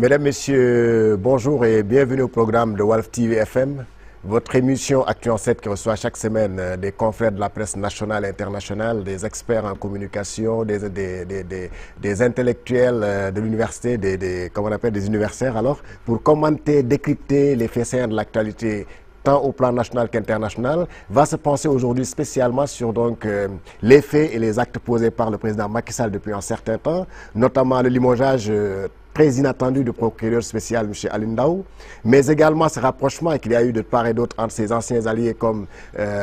Mesdames, Messieurs, bonjour et bienvenue au programme de Walf TV FM, votre émission Actu en 7 qui reçoit chaque semaine des confrères de la presse nationale et internationale, des experts en communication, des intellectuels de l'université, comme on appelle des universitaires alors, pour commenter, décrypter les faits saillants de l'actualité tant au plan national qu'international, va se pencher aujourd'hui spécialement sur les faits et les actes posés par le président Macky Sall depuis un certain temps, notamment le limogeage très inattendu du procureur spécial M. Alioune Ndao, mais également ce rapprochement qu'il y a eu de part et d'autre entre ses anciens alliés comme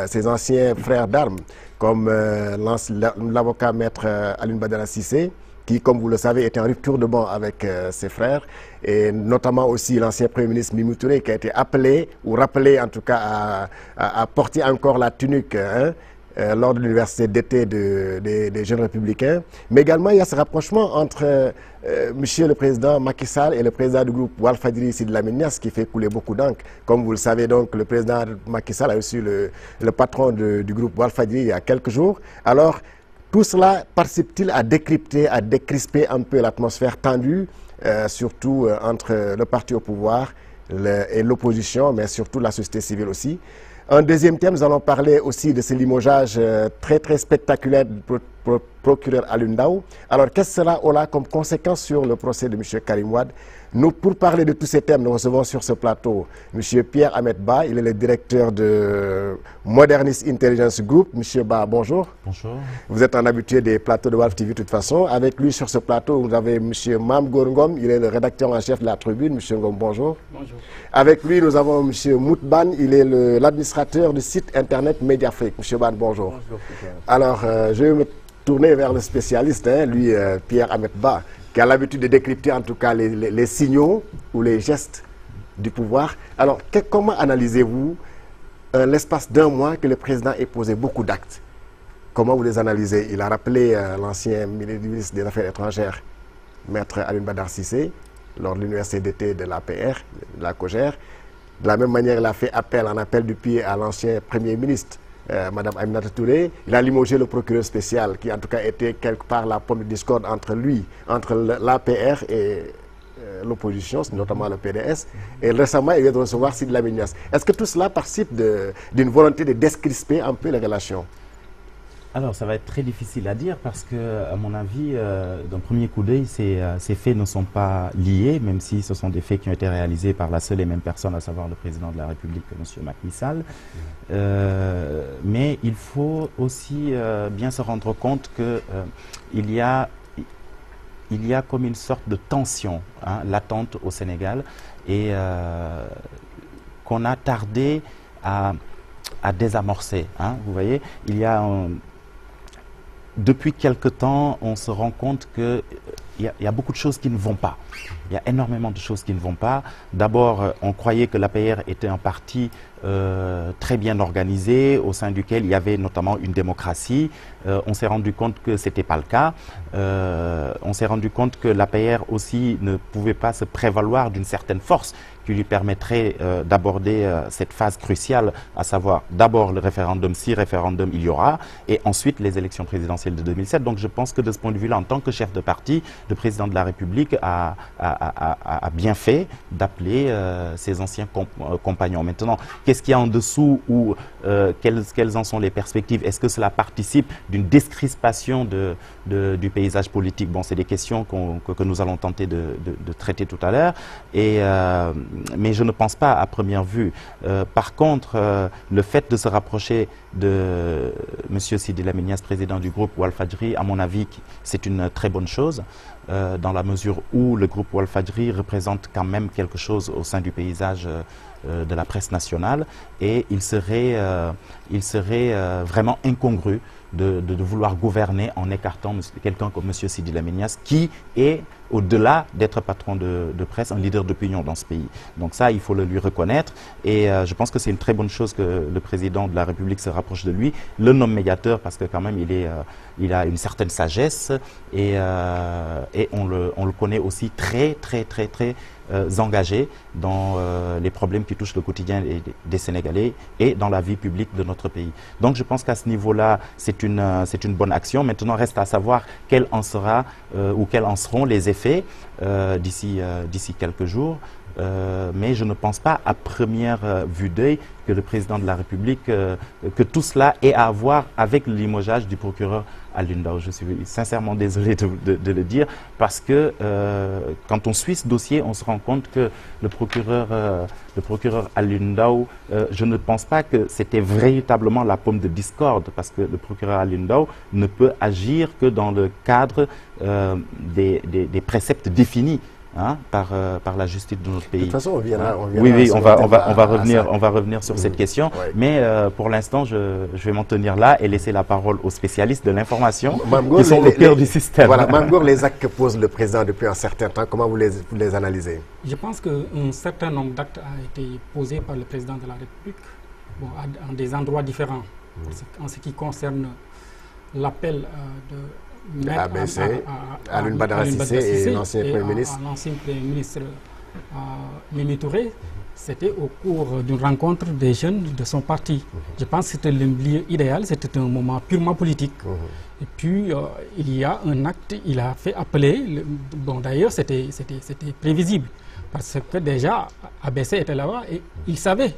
ses anciens frères d'armes, comme l'avocat maître Alioune Badara Cissé, qui, comme vous le savez, était en rupture de banc avec ses frères, et notamment aussi l'ancien Premier ministre Mimi Touré, qui a été appelé, ou rappelé en tout cas, à porter encore la tunique lors de l'université d'été des jeunes républicains. Mais également, il y a ce rapprochement entre monsieur le président Macky Sall et le président du groupe Walfadjri Sidi Lamine Niasse, qui fait couler beaucoup d'encre. Comme vous le savez, donc, le président Macky Sall a reçu le patron du groupe Walfadjri il y a quelques jours. Alors, tout cela participe-t-il à décrypter, à décrisper un peu l'atmosphère tendue, surtout entre le parti au pouvoir et l'opposition, mais surtout la société civile aussi. Un deuxième thème, nous allons parler aussi de ce limogeage très spectaculaire du procureur Alioune Ndao. Alors, qu'est-ce que cela aura comme conséquence sur le procès de M. Karim Wade? Nous, pour parler de tous ces thèmes, nous recevons sur ce plateau M. Pierre Ahmed Ba, il est le directeur de Modernist Intelligence Group. M. Ba, bonjour. Bonjour. Vous êtes un habitué des plateaux de Walf TV de toute façon. Avec lui sur ce plateau, vous avez M. Mam Ngom, il est le rédacteur en chef de la Tribune. M. Ngom, bonjour. Bonjour. Avec lui, nous avons M. Moutban, il est l'administrateur du site internet Mediafrique. M. Ban, bonjour. Bonjour. Alors, je vais me tourner vers le spécialiste, lui, Pierre Ahmed Ba, qui a l'habitude de décrypter en tout cas les signaux ou les gestes du pouvoir. Alors, comment analysez-vous l'espace d'un mois que le président ait posé beaucoup d'actes? Comment vous les analysez? Il a rappelé l'ancien ministre des Affaires étrangères, maître Alioune Badara Cissé, lors de l'université d'été de l'APR, de la COJER. De la même manière, il a fait en appel du pied à l'ancien Premier ministre, Mme Aminata Touré. Il a limogé le procureur spécial, qui en tout cas était quelque part la pomme de discorde entre l'APR et l'opposition, notamment le PDS. Et récemment, il vient de recevoir Sidi Lamine Niasse. Est-ce que tout cela participe d'une volonté de décrisper un peu les relations? Alors, ça va être très difficile à dire parce que, à mon avis, d'un premier coup d'œil, ces faits ne sont pas liés, même si ce sont des faits qui ont été réalisés par la seule et même personne, à savoir le président de la République, M. Macky Sall. Mais il faut aussi bien se rendre compte qu'il y a comme une sorte de tension latente au Sénégal et qu'on a tardé à désamorcer. Vous voyez, depuis quelque temps, on se rend compte qu'il y a beaucoup de choses qui ne vont pas. Il y a énormément de choses qui ne vont pas. D'abord, on croyait que l'APR était un parti très bien organisé, au sein duquel il y avait notamment une démocratie. On s'est rendu compte que ce n'était pas le cas. On s'est rendu compte que l'APR aussi ne pouvait pas se prévaloir d'une certaine force qui lui permettrait d'aborder cette phase cruciale, à savoir d'abord le référendum, si référendum il y aura, et ensuite les élections présidentielles de 2007. Donc je pense que de ce point de vue-là, en tant que chef de parti, le président de la République a bien fait d'appeler ses anciens compagnons. Maintenant, qu'est-ce qu'il y a en dessous ou quelles en sont les perspectives? Est-ce que cela participe d'une décrispation du paysage politique? Bon, c'est des questions que nous allons tenter de traiter tout à l'heure. Mais je ne pense pas à première vue. Par contre, le fait de se rapprocher de M. Sidi Lamine Niasse, président du groupe Walfadjri, à mon avis, c'est une très bonne chose, dans la mesure où le groupe Walfadjri représente quand même quelque chose au sein du paysage de la presse nationale, et il serait vraiment incongru de vouloir gouverner en écartant quelqu'un comme M. Sidi Lamine Niasse, qui est, au-delà d'être patron de presse, un leader d'opinion dans ce pays. Donc ça, il faut le lui reconnaître, et je pense que c'est une très bonne chose que le président de la République se rapproche de lui, le nomme médiateur, parce que quand même il a une certaine sagesse, et on le connaît aussi très engagé dans les problèmes qui touchent le quotidien des Sénégalais et dans la vie publique de notre pays. Donc je pense qu'à ce niveau-là, c'est une bonne action. Maintenant, reste à savoir quel en sera ou quels en seront les effets fait d'ici quelques jours. Mais je ne pense pas à première vue d'œil que le président de la République, que tout cela ait à voir avec le limogeage du procureur Alioune Ndao. Je suis sincèrement désolé de le dire, parce que quand on suit ce dossier, on se rend compte que le procureur Alioune Ndao, je ne pense pas que c'était véritablement la pomme de discorde, parce que le procureur Alioune Ndao ne peut agir que dans le cadre des préceptes définis par la justice de notre pays. De toute façon, on viendra on va revenir sur cette question, mais pour l'instant, je vais m'en tenir là et laisser la parole aux spécialistes de l'information qui sont au cœur du système. Voilà, Mamgour, les actes que pose le président depuis un certain temps, comment vous les analysez? Je pense qu'un certain nombre d'actes a été posé par le président de la République, à des endroits différents. En ce qui concerne l'appel de ABC, Alioune Badara Cissé et l'ancien Premier ministre. L'ancien Premier ministre Mimi Touré, c'était au cours d'une rencontre des jeunes de son parti. Je pense que c'était le lieu idéal, c'était un moment purement politique. Et puis, il y a un acte, il a fait appeler, bon d'ailleurs c'était prévisible, parce que déjà ABC était là-bas et il savait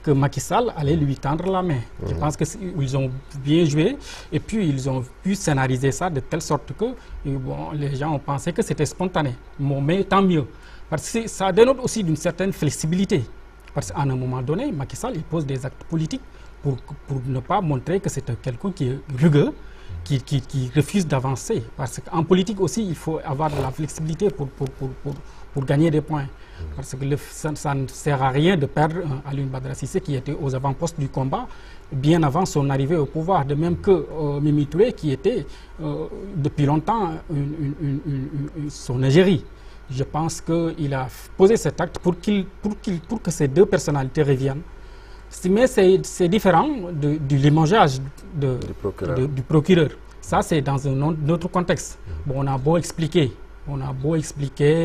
que Macky Sall allait lui tendre la main. Je pense qu'ils ont bien joué et puis ils ont pu scénariser ça de telle sorte que les gens ont pensé que c'était spontané. Bon, mais tant mieux. Parce que ça dénote aussi d'une certaine flexibilité. Parce qu'à un moment donné, Macky Sall il pose des actes politiques pour ne pas montrer que c'est quelqu'un qui est rugueux, qui refuse d'avancer. Parce qu'en politique aussi, il faut avoir de la flexibilité pour gagner des points. Parce que ça ne sert à rien de perdre Alioune Badara Cissé qui était aux avant-postes du combat bien avant son arrivée au pouvoir. De même que Mimi Touré qui était depuis longtemps son égérie. Je pense qu'il a posé cet acte pour que ces deux personnalités reviennent. Mais c'est différent du limogeage du procureur. Ça, c'est dans un autre contexte. Bon, on a beau expliquer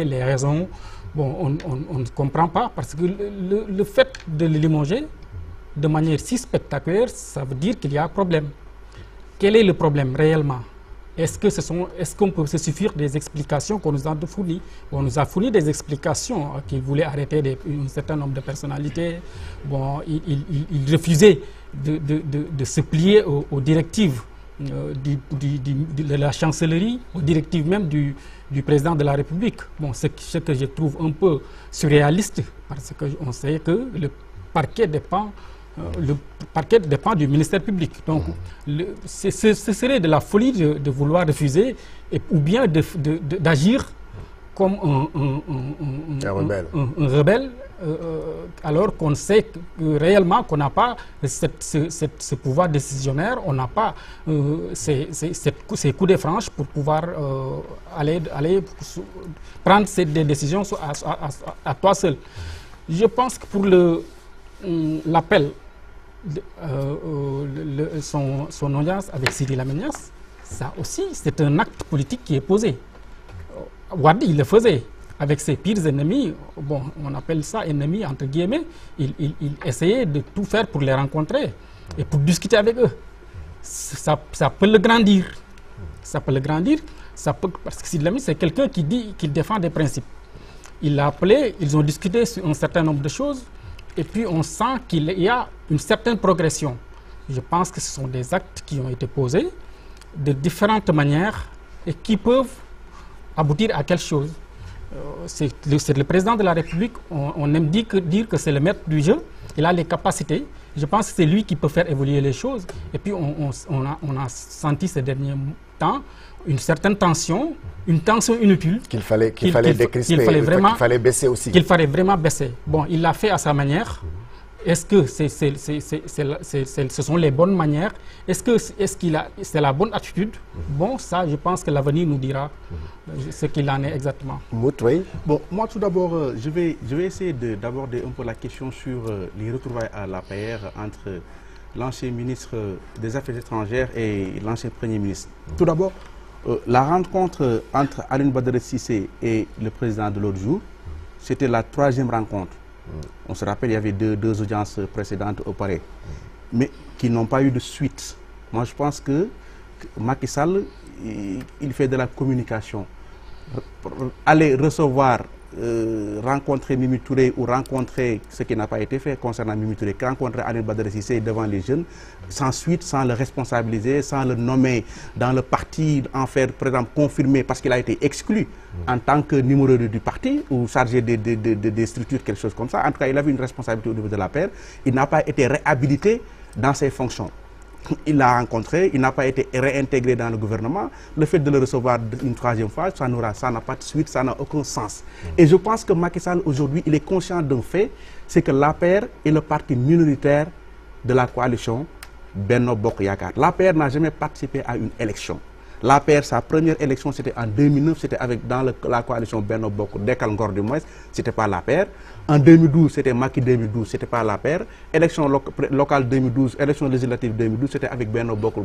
les raisons. Bon, on ne comprend pas parce que le fait de le limoger de manière si spectaculaire, ça veut dire qu'il y a un problème. Quel est le problème réellement? Est-ce qu'on peut se suffire des explications qu'on nous a fournies? On nous a fourni des explications qu'il voulait arrêter un certain nombre de personnalités. Bon, il refusait de se plier aux directives de la chancellerie, aux directives même du président de la République. Bon, ce que je trouve un peu surréaliste, parce qu'on sait que le parquet dépend du ministère public. Donc, ce serait de la folie de vouloir refuser ou bien d'agir comme un rebelle, alors qu'on sait réellement qu'on n'a pas ce pouvoir décisionnaire, on n'a pas ces coups de franche pour pouvoir aller prendre des décisions à toi seul. Je pense que pour l'appel, son audience avec Cyril Lamenias, ça aussi c'est un acte politique qui est posé. Wade, il le faisait avec ses pires ennemis, bon, on appelle ça ennemis entre guillemets, il essayait de tout faire pour les rencontrer et pour discuter avec eux. Ça peut le grandir. Ça peut le grandir, parce que Cyril Lamenias, c'est quelqu'un qui dit qu'il défend des principes. Il l'a appelé, ils ont discuté sur un certain nombre de choses, et puis on sent qu'il y a une certaine progression. Je pense que ce sont des actes qui ont été posés de différentes manières et qui peuvent aboutir à quelque chose. C'est le président de la République, on aime dire que c'est le maître du jeu, il a les capacités. Je pense que c'est lui qui peut faire évoluer les choses. Et puis on a senti ces derniers temps une certaine tension, une tension inutile. Qu'il fallait décrisper, qu'il fallait baisser aussi. Qu'il fallait vraiment baisser. Bon, il l'a fait à sa manière. Est-ce que ce sont les bonnes manières? Est-ce que c'est la bonne attitude? Bon, ça, je pense que l'avenir nous dira ce qu'il en est exactement. Moutoué. Bon, moi tout d'abord, je vais essayer d'aborder un peu la question sur les retrouvailles à l'APR entre l'ancien ministre des Affaires étrangères et l'ancien Premier ministre. Tout d'abord, la rencontre entre Alioune Badara Cissé et le président de l'autre jour, c'était la 3e rencontre. On se rappelle, il y avait deux audiences précédentes au Palais, mais qui n'ont pas eu de suite. Moi, je pense que Macky Sall, il fait de la communication. aller recevoir, rencontrer Mimi Touré ou rencontrer ce qui n'a pas été fait concernant Mimi Touré, rencontrer Alioune Badara Cissé devant les jeunes, sans suite, sans le responsabiliser, sans le nommer dans le parti, en faire, par exemple, confirmer parce qu'il a été exclu en tant que numéro 2 du parti ou chargé des structures, quelque chose comme ça. En tout cas, il avait une responsabilité au niveau de la paire. Il n'a pas été réhabilité dans ses fonctions. Il l'a rencontré, il n'a pas été réintégré dans le gouvernement. Le fait de le recevoir une troisième fois, ça n'a pas de suite, ça n'a aucun sens. Et je pense que Macky Sall, aujourd'hui, il est conscient d'un fait, c'est que l'APR est le parti minoritaire de la coalition Benno Bokk Yakaar. L'APR n'a jamais participé à une élection. L'APR, sa première élection, c'était en 2009, c'était dans la coalition Benno Bokk, Dekkal Ngor du moins, c'était pas l'APR. En 2012, c'était Macky 2012, c'était pas l'APR. Élection locale 2012, élection législative 2012, c'était avec Benno Bokk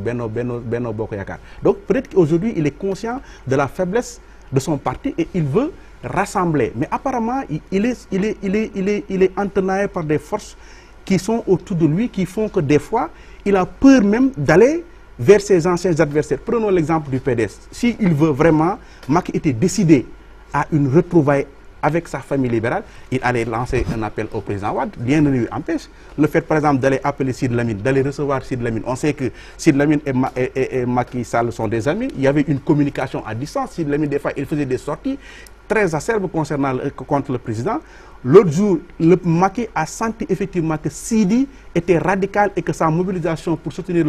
Yakaar. Donc peut-être qu'aujourd'hui, il est conscient de la faiblesse de son parti et il veut rassembler. Mais apparemment, il est entenaillé par des forces qui sont autour de lui, qui font que des fois, il a peur même d'aller vers ses anciens adversaires. Prenons l'exemple du PDS. S'il veut vraiment, Macky était décidé à une retrouvaille avec sa famille libérale, il allait lancer un appel au président Wade. Rien ne lui empêche. Le fait, par exemple, d'aller appeler Sid Lamine, d'aller recevoir Sid Lamine. On sait que Sid Lamine et Macky Sall sont des amis. Il y avait une communication à distance. Sid Lamine, des fois, il faisait des sorties très acerbes contre le président. L'autre jour, le Macky a senti effectivement que Sidi était radical et que sa mobilisation pour soutenir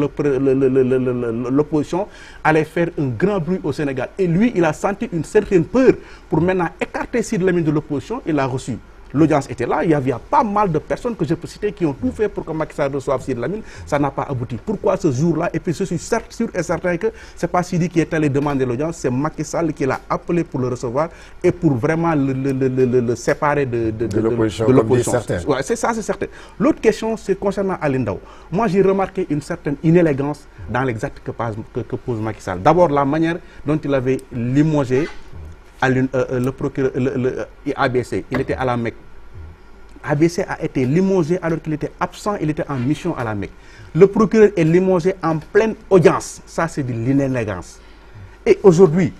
l'opposition allait faire un grand bruit au Sénégal. Et lui, il a senti une certaine peur pour maintenant écarter Sidi Lamine de l'opposition. Il l'a reçu. L'audience était là, il y avait pas mal de personnes que je peux citer qui ont tout fait pour que Macky Sall reçoive Sidi Lamine. Ça n'a pas abouti. Pourquoi ce jour-là? Et puis je suis sûr et certain que ce n'est pas Sidi qui est allé demander l'audience, c'est Macky Sall qui l'a appelé pour le recevoir et pour vraiment le séparer de l'opposition. Ouais, c'est ça, c'est certain. L'autre question, c'est concernant Alioune Ndao. Moi, j'ai remarqué une certaine inélégance dans l'exact que pose Macky Sall. D'abord, la manière dont il avait limogé le procureur, ABC, il était à la Mecque. ABC a été limogé alors qu'il était absent, il était en mission à la Mecque. Le procureur est limogé en pleine audience. Ça, c'est de l'inélégance. Et aujourd'hui,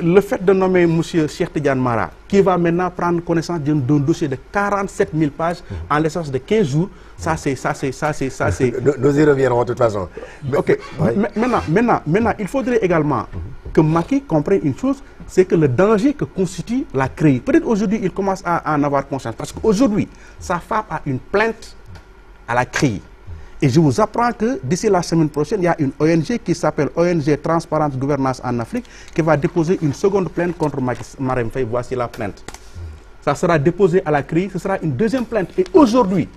le fait de nommer M. Cheikh Tidiane Mara, qui va maintenant prendre connaissance d'un dossier de 47 000 pages en l'espace de 15 jours, ça c'est... Nous y reviendrons de toute façon. Ok. Oui. Maintenant, il faudrait également que Macky comprenne une chose, c'est que le danger que constitue la CREI. Peut-être aujourd'hui, il commence à en avoir conscience. Parce qu'aujourd'hui, sa femme a une plainte à la CREI. Et je vous apprends que d'ici la semaine prochaine, il y a une ONG qui s'appelle ONG Transparence Gouvernance en Afrique qui va déposer une seconde plainte contre Marème Faye. Voici la plainte. Ça sera déposé à la CREI, ce sera une deuxième plainte. Et aujourd'hui,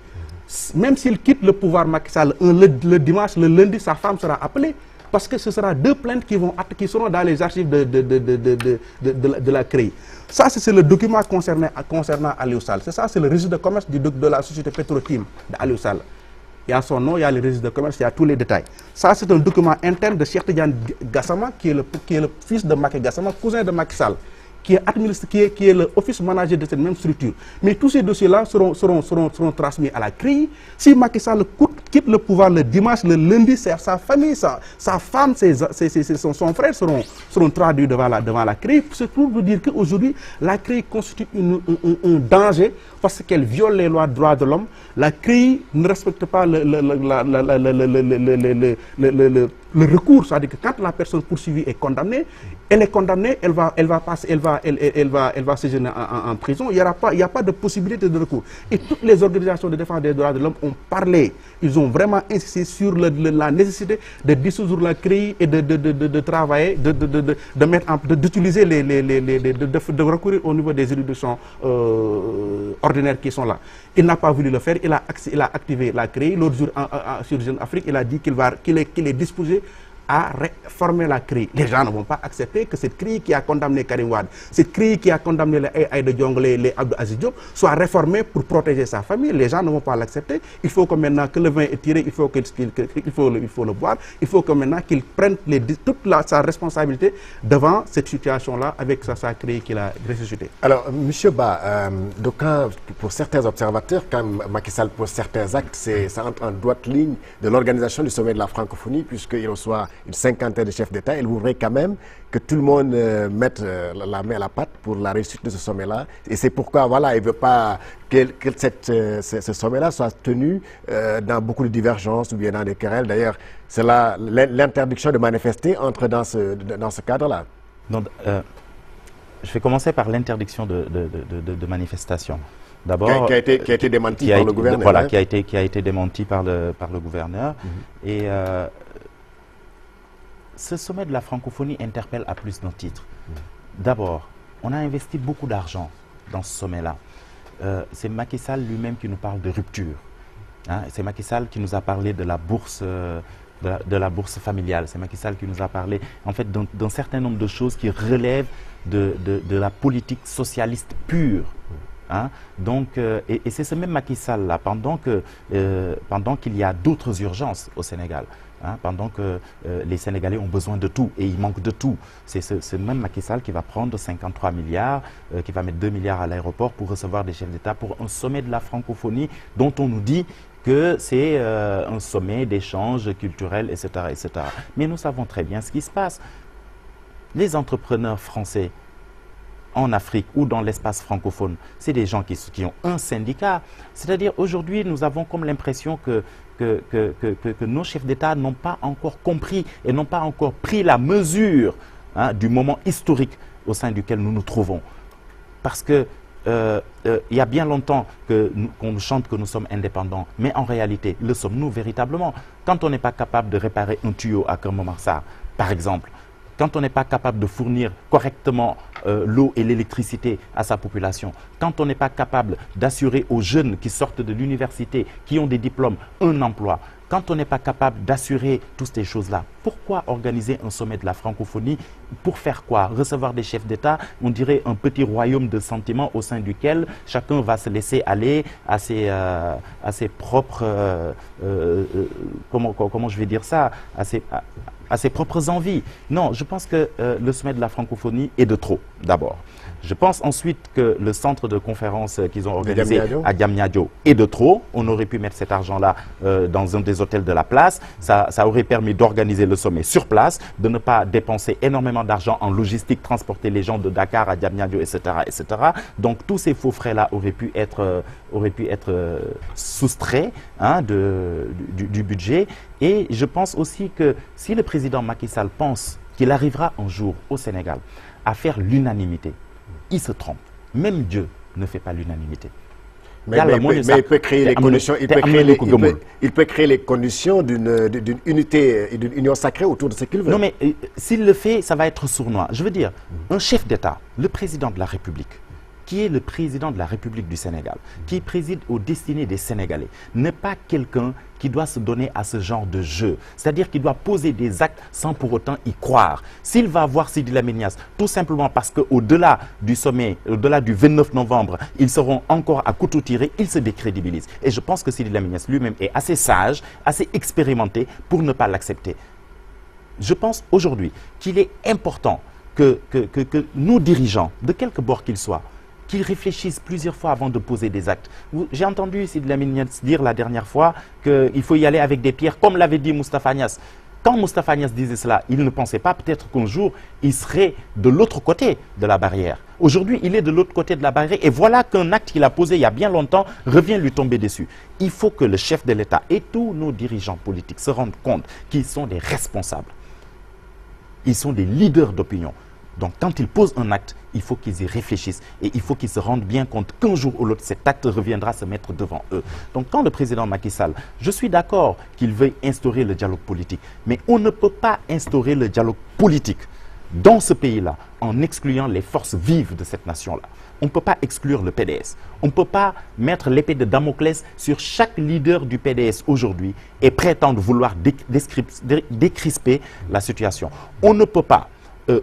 même s'il quitte le pouvoir Macky Sall le dimanche, le lundi, sa femme sera appelée. Parce que ce sera deux plaintes qui seront dans les archives de la CREI. Ça, c'est le document concernant Aliou Sall. C'est ça, c'est le registre de commerce de la société Petrotim d'Aliou Sall. Il y a son nom, il y a le registre de commerce, il y a tous les détails. Ça, c'est un document interne de Cheikh Tidiane Gassama, qui est le fils de Macky Gassama, cousin de Macky Sall, qui est l'office manager de cette même structure. Mais tous ces dossiers-là seront transmis à la CREI. Si Macky Sall quitte le pouvoir le dimanche, le lundi, sa famille, sa femme, son frère seront traduits devant la CREI. C'est pour vous dire qu'aujourd'hui, la CREI constitue un danger parce qu'elle viole les lois de droits de l'homme. La CREI ne respecte pas le recours, c'est-à-dire que quand la personne poursuivie est condamnée, elle est condamnée, elle va séjourner en prison. Il n'y a pas de possibilité de recours. Et toutes les organisations de défense des droits de l'homme ont parlé. Ils ont vraiment insisté sur la nécessité de dissoudre la CREI et de travailler, d'utiliser de recourir au niveau des juridictions ordinaires qui sont là. Il n'a pas voulu le faire. Il a activé la CREI. L'autre jour, sur Jeune Afrique, il a dit qu'il est disposé à réformer la CREI. Les gens ne vont pas accepter que cette CREI qui a condamné Karim Wade, cette CREI qui a condamné les Aïda Diong, les Abdou Aziz Diop, soit réformée pour protéger sa famille. Les gens ne vont pas l'accepter. Il faut que maintenant que le vin est tiré, il faut le boire. Il faut que maintenant qu'il prenne toute sa responsabilité devant cette situation-là avec sa CREI qu'il a ressuscité. Alors, M. Ba, pour certains observateurs, quand Macky Sall pose certains actes, ça entre en droite ligne de l'organisation du sommet de la francophonie, puisqu'il reçoit une cinquantaine de chefs d'État. Il voudrait quand même que tout le monde mette la main à la pâte pour la réussite de ce sommet-là. Et c'est pourquoi, voilà, il ne veut pas que ce sommet-là soit tenu dans beaucoup de divergences ou bien dans des querelles. D'ailleurs, c'est l'interdiction de manifester entre dans ce cadre-là. Je vais commencer par l'interdiction de manifestation. D'abord, qui a été démenti par le gouverneur. Voilà, qui a été démenti par le gouverneur. Et ce sommet de la francophonie interpelle à plus d'un titre. D'abord, on a investi beaucoup d'argent dans ce sommet-là. C'est Macky Sall lui-même qui nous parle de rupture. Hein? C'est Macky Sall qui nous a parlé de la bourse, de la bourse familiale. C'est Macky Sall qui nous a parlé en fait d'un certain nombre de choses qui relèvent de la politique socialiste pure. Hein? Donc, et c'est ce même Macky Sall là, pendant qu'il y a d'autres urgences au Sénégal, hein, pendant que les Sénégalais ont besoin de tout et il manque de tout, c'est ce même Macky Sall qui va prendre 53 milliards, qui va mettre 2 milliards à l'aéroport pour recevoir des chefs d'État pour un sommet de la francophonie dont on nous dit que c'est un sommet d'échanges culturels, etc., etc. Mais nous savons très bien ce qui se passe. Les entrepreneurs français en Afrique ou dans l'espace francophone, c'est des gens qui ont un syndicat. C'est-à-dire aujourd'hui, nous avons comme l'impression que nos chefs d'État n'ont pas encore compris et n'ont pas encore pris la mesure, hein, du moment historique au sein duquel nous nous trouvons. Parce que il y a bien longtemps qu'on nous chante que nous sommes indépendants, mais en réalité, le sommes-nous véritablement? Quand on n'est pas capable de réparer un tuyau à Kermomarsar, par exemple, quand on n'est pas capable de fournir correctement l'eau et l'électricité à sa population, quand on n'est pas capable d'assurer aux jeunes qui sortent de l'université, qui ont des diplômes, un emploi, quand on n'est pas capable d'assurer toutes ces choses-là, pourquoi organiser un sommet de la francophonie? Pour faire quoi? Recevoir des chefs d'État, on dirait un petit royaume de sentiments au sein duquel chacun va se laisser aller à ses propres, comment je vais dire ça, à ses propres envies. Non, je pense que le sommet de la francophonie est de trop, d'abord. Je pense ensuite que le centre de conférence qu'ils ont organisé à Diamniadio est de trop. On aurait pu mettre cet argent-là dans un des hôtels de la place. Ça aurait permis d'organiser le sommet sur place, de ne pas dépenser énormément d'argent en logistique, transporter les gens de Dakar à Diamniadio, etc., etc. Donc tous ces faux frais-là auraient pu être soustraits, hein, du budget. Et je pense aussi que si le président Macky Sall pense qu'il arrivera un jour au Sénégal à faire l'unanimité, il se trompe. Même Dieu ne fait pas l'unanimité. Mais il peut créer les conditions. Il peut créer les conditions d'une unité et d'une union sacrée autour de ce qu'il veut. Non, mais s'il le fait, ça va être sournois. Je veux dire, un chef d'État, le président de la République, qui est le président de la République du Sénégal, qui préside aux destinées des Sénégalais, n'est pas quelqu'un qui doit se donner à ce genre de jeu. C'est-à-dire qu'il doit poser des actes sans pour autant y croire. S'il va voir Sidi Lamine Niasse, tout simplement parce qu'au-delà du sommet, au-delà du 29 novembre, ils seront encore à couteau tiré, il se décrédibilise. Et je pense que Sidi Lamine Niasse lui-même est assez sage, assez expérimenté pour ne pas l'accepter. Je pense aujourd'hui qu'il est important que nos dirigeants, de quelque bord qu'ils soient, qu'ils réfléchissent plusieurs fois avant de poser des actes. J'ai entendu Sidi Lamine Niasse dire la dernière fois qu'il faut y aller avec des pierres, comme l'avait dit Moustapha Niasse. Quand Moustapha Niasse disait cela, il ne pensait pas peut-être qu'un jour, il serait de l'autre côté de la barrière. Aujourd'hui, il est de l'autre côté de la barrière et voilà qu'un acte qu'il a posé il y a bien longtemps revient lui tomber dessus. Il faut que le chef de l'État et tous nos dirigeants politiques se rendent compte qu'ils sont des responsables. Ils sont des leaders d'opinion. Donc, quand ils posent un acte, il faut qu'ils y réfléchissent et il faut qu'ils se rendent bien compte qu'un jour ou l'autre, cet acte reviendra se mettre devant eux. Donc, quand le président Macky Sall, je suis d'accord qu'il veuille instaurer le dialogue politique, mais on ne peut pas instaurer le dialogue politique dans ce pays-là en excluant les forces vives de cette nation-là. On ne peut pas exclure le PDS. On ne peut pas mettre l'épée de Damoclès sur chaque leader du PDS aujourd'hui et prétendre vouloir décrisper la situation. On ne peut pas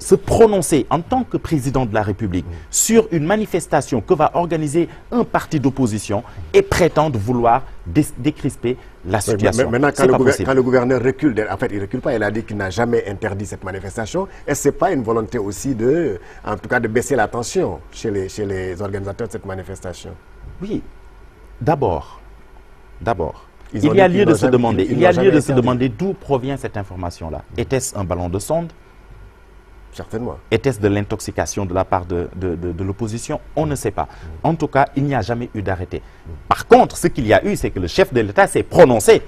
se prononcer en tant que président de la République sur une manifestation que va organiser un parti d'opposition et prétendre vouloir décrisper la situation. Mais maintenant, quand le gouverneur recule, en fait, il ne recule pas, il a dit qu'il n'a jamais interdit cette manifestation. Est-ce que ce n'est pas une volonté aussi en tout cas, de baisser la tension chez les organisateurs de cette manifestation? Oui. D'abord, Il y a lieu de se demander d'où provient cette information-là. Était-ce un ballon de sonde? Certainement. Était-ce de l'intoxication de la part de l'opposition? On ne sait pas. En tout cas, il n'y a jamais eu d'arrêté. Par contre, ce qu'il y a eu, c'est que le chef de l'État s'est prononcé.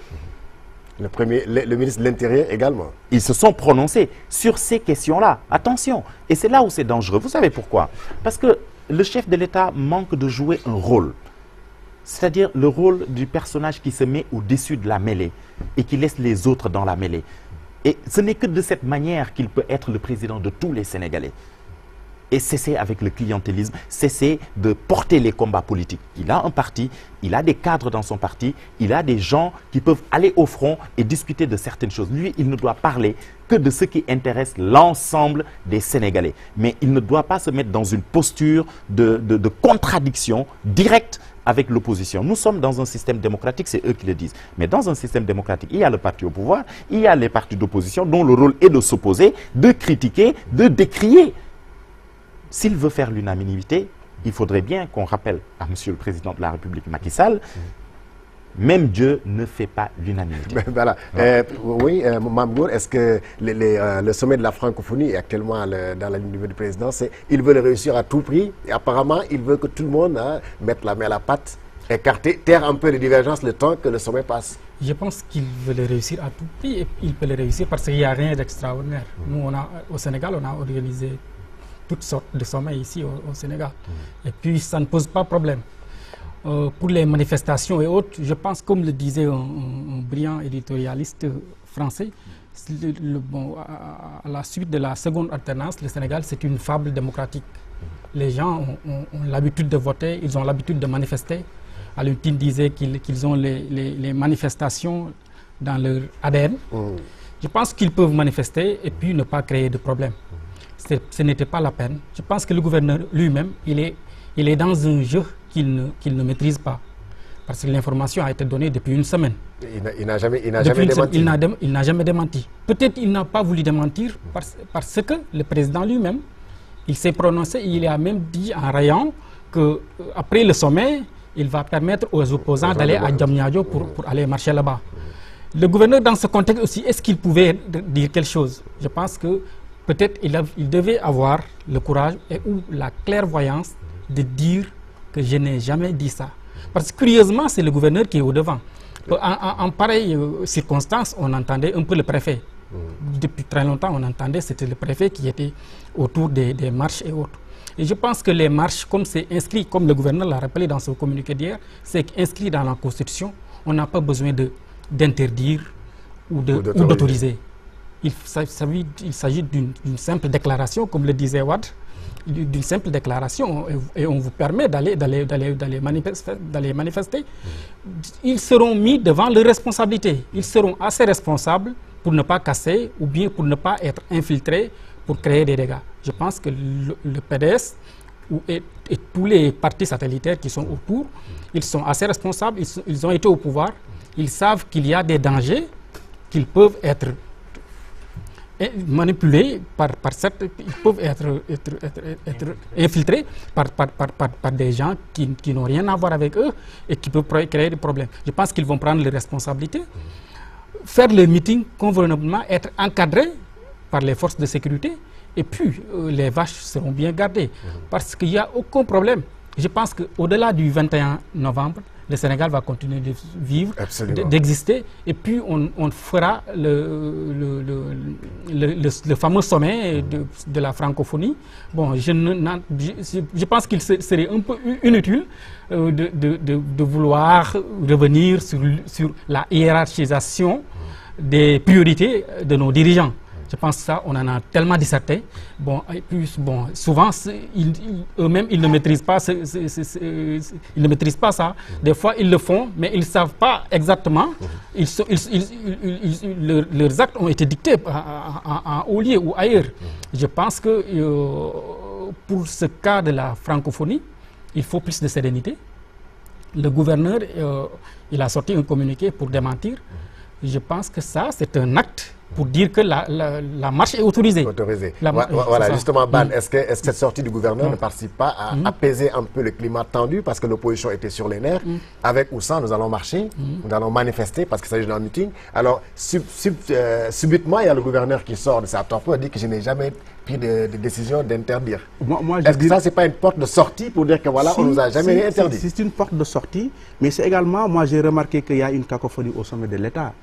Le ministre de l'Intérieur également. Ils se sont prononcés sur ces questions-là. Attention. Et c'est là où c'est dangereux. Vous savez pourquoi? Parce que le chef de l'État manque de jouer un rôle. C'est-à-dire le rôle du personnage qui se met au-dessus de la mêlée et qui laisse les autres dans la mêlée. Et ce n'est que de cette manière qu'il peut être le président de tous les Sénégalais. Et cesser avec le clientélisme, cesser de porter les combats politiques. Il a un parti, il a des cadres dans son parti, il a des gens qui peuvent aller au front et discuter de certaines choses. Lui, il ne doit parler que de ce qui intéresse l'ensemble des Sénégalais. Mais il ne doit pas se mettre dans une posture de contradiction directe avec l'opposition. Nous sommes dans un système démocratique, c'est eux qui le disent. Mais dans un système démocratique, il y a le parti au pouvoir, il y a les partis d'opposition dont le rôle est de s'opposer, de critiquer, de décrier. S'il veut faire l'unanimité, il faudrait bien qu'on rappelle à Monsieur le Président de la République, Macky Sall, même Dieu ne fait pas l'unanimité. Voilà. Oui, Mamgour, est-ce que le sommet de la francophonie est actuellement dans la ligne du président? Il veut le réussir à tout prix. Et apparemment, il veut que tout le monde mette la main à la pâte, écarter, taire un peu les divergences le temps que le sommet passe. Je pense qu'il veut le réussir à tout prix et il peut le réussir parce qu'il n'y a rien d'extraordinaire. Nous, au Sénégal, on a organisé toutes sortes de sommets ici au Sénégal. Et puis, ça ne pose pas problème. Pour les manifestations et autres, je pense, comme le disait un brillant éditorialiste français, à la suite de la seconde alternance, le Sénégal, c'est une fable démocratique. Les gens ont l'habitude de voter, ils ont l'habitude de manifester. Alun Tine disait qu'ils ont les manifestations dans leur ADN. Je pense qu'ils peuvent manifester et puis ne pas créer de problème. Ce n'était pas la peine. Je pense que le gouverneur lui-même, il est dans un jeu qu'il ne maîtrise pas. Parce que l'information a été donnée depuis une semaine. Il n'a jamais démenti. Il n'a jamais démenti. Peut-être qu'il n'a pas voulu démentir parce que le président lui-même, il s'est prononcé, il a même dit en rayon qu'après le sommet, il va permettre aux opposants d'aller à Diamniadio pour aller marcher là-bas. Le gouverneur, dans ce contexte aussi, est-ce qu'il pouvait dire quelque chose? Je pense que peut-être il devait avoir le courage ou la clairvoyance de dire que je n'ai jamais dit ça. Parce que curieusement, c'est le gouverneur qui est au-devant. En pareille circonstance, on entendait un peu le préfet. Depuis très longtemps, on entendait, c'était le préfet qui était autour des marches et autres. Et je pense que les marches, comme c'est inscrit, comme le gouverneur l'a rappelé dans son communiqué d'hier, c'est inscrit dans la Constitution, on n'a pas besoin d'interdire ou d'autoriser. Il s'agit d'une simple déclaration, comme le disait Wad, d'une simple déclaration, et on vous permet d'aller manifester. Ils seront mis devant leurs responsabilités. Ils seront assez responsables pour ne pas casser ou bien pour ne pas être infiltrés pour créer des dégâts. Je pense que le PDS et tous les partis satellitaires qui sont autour, ils sont assez responsables, ils ont été au pouvoir, ils savent qu'il y a des dangers, qu'ils peuvent être manipulés ils peuvent être infiltrés par des gens qui n'ont rien à voir avec eux et qui peuvent créer des problèmes. Je pense qu'ils vont prendre les responsabilités, faire le meeting convenablement, être encadrés par les forces de sécurité et puis les vaches seront bien gardées parce qu'il n'y a aucun problème. Je pense qu'au-delà du 21 novembre, le Sénégal va continuer de vivre, d'exister, et puis on fera le fameux sommet de la francophonie. Bon, je pense qu'il serait un peu inutile de vouloir revenir sur la hiérarchisation des priorités de nos dirigeants. Je pense que ça, on en a tellement disserté. Bon, et puis, bon, souvent, eux-mêmes, ils ne maîtrisent pas ça. Des fois, ils le font, mais ils ne savent pas exactement. Leurs actes ont été dictés en haut lieu ou ailleurs. Je pense que pour ce cas de la francophonie, il faut plus de sérénité. Le gouverneur, il a sorti un communiqué pour démentir. Je pense que ça, c'est un acte pour dire que la marche est autorisée. Voilà, justement, Ban, est-ce que cette sortie du gouverneur ne participe pas à apaiser un peu le climat tendu parce que l'opposition était sur les nerfs? Avec ou sans, nous allons marcher, nous allons manifester parce qu'il s'agit d'un meeting. Alors, subitement, il y a le gouverneur qui sort de sa torpeur et dit que je n'ai jamais pris de décision d'interdire. Est-ce que ça, ce n'est pas une porte de sortie pour dire que voilà, on ne nous a jamais rien interdit? C'est une porte de sortie, mais c'est également, moi j'ai remarqué qu'il y a une cacophonie au sommet de l'État.